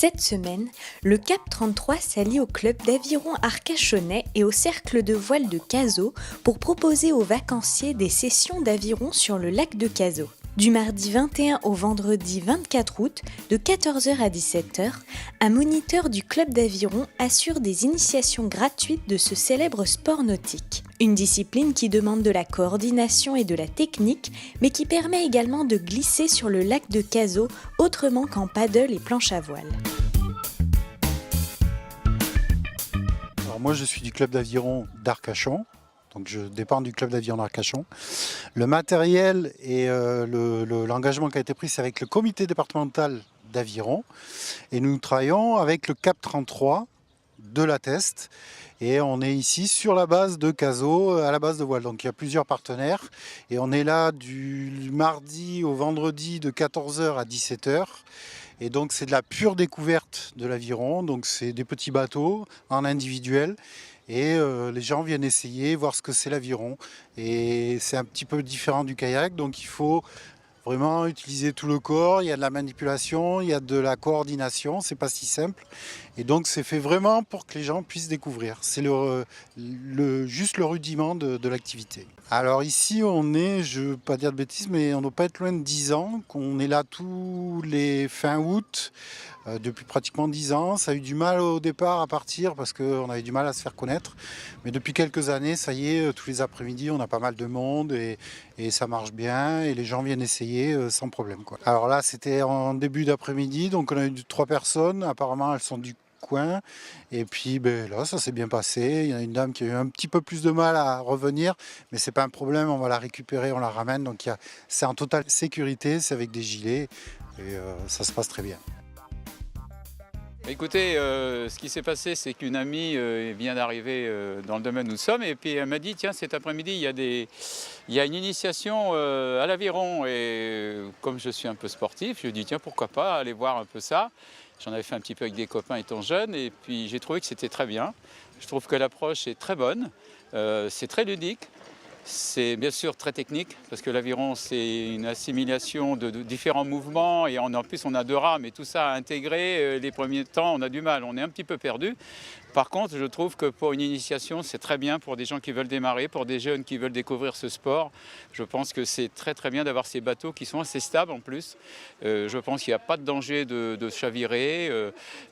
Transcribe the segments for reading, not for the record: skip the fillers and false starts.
Cette semaine, le CAP 33 s'allie au club d'aviron arcachonnais et au cercle de voile de Cazaux pour proposer aux vacanciers des sessions d'aviron sur le lac de Cazaux. Du mardi 21 au vendredi 24 août, de 14h à 17h, un moniteur du club d'aviron assure des initiations gratuites de ce célèbre sport nautique. Une discipline qui demande de la coordination et de la technique, mais qui permet également de glisser sur le lac de Cazaux autrement qu'en paddle et planche à voile. Alors moi je suis du club d'aviron d'Arcachon. Donc je dépends du club d'aviron d'Arcachon. Le matériel et l'engagement qui a été pris, c'est avec le comité départemental d'aviron. Et nous travaillons avec le CAP 33 de la Teste. Et on est ici sur la base de Cazaux, à la base de voile. Donc il y a plusieurs partenaires. Et on est là du mardi au vendredi de 14h à 17h. Et donc c'est de la pure découverte de l'aviron. Donc c'est des petits bateaux en individuel. Et les gens viennent essayer, voir ce que c'est l'aviron. Et c'est un petit peu différent du kayak, donc il faut vraiment utiliser tout le corps. Il y a de la manipulation, il y a de la coordination, c'est pas si simple. Et donc c'est fait vraiment pour que les gens puissent découvrir. C'est juste le rudiment de l'activité. Alors ici on est, je ne veux pas dire de bêtises, mais on ne doit pas être loin de 10 ans, qu'on est là tous les fin août. Depuis pratiquement 10 ans, ça a eu du mal au départ à partir parce qu'on avait du mal à se faire connaître. Mais depuis quelques années, ça y est, tous les après-midi, on a pas mal de monde et ça marche bien et les gens viennent essayer sans problème, quoi. Alors là, c'était en début d'après-midi, donc on a eu 3 personnes. Apparemment, elles sont du coin. Et puis là, ça s'est bien passé. Il y a une dame qui a eu un petit peu plus de mal à revenir, mais c'est pas un problème, on va la récupérer, on la ramène. Donc c'est en totale sécurité, c'est avec des gilets et ça se passe très bien. Écoutez, ce qui s'est passé, c'est qu'une amie vient d'arriver dans le domaine où nous sommes et puis elle m'a dit, tiens, cet après-midi, il y a une initiation à l'aviron et comme je suis un peu sportif, je lui ai dit, tiens, pourquoi pas aller voir un peu ça. J'en avais fait un petit peu avec des copains étant jeune et puis j'ai trouvé que c'était très bien. Je trouve que l'approche est très bonne, c'est très ludique. C'est bien sûr très technique parce que l'aviron c'est une assimilation de différents mouvements et en plus on a 2 rames et tout ça à intégrer, les premiers temps on a du mal, on est un petit peu perdu. Par contre je trouve que pour une initiation c'est très bien pour des gens qui veulent démarrer, pour des jeunes qui veulent découvrir ce sport. Je pense que c'est très bien d'avoir ces bateaux qui sont assez stables en plus. Je pense qu'il n'y a pas de danger de chavirer,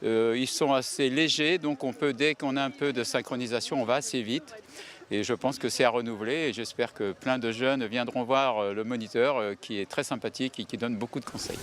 ils sont assez légers donc dès qu'on a un peu de synchronisation on va assez vite. Et je pense que c'est à renouveler et j'espère que plein de jeunes viendront voir le moniteur qui est très sympathique et qui donne beaucoup de conseils.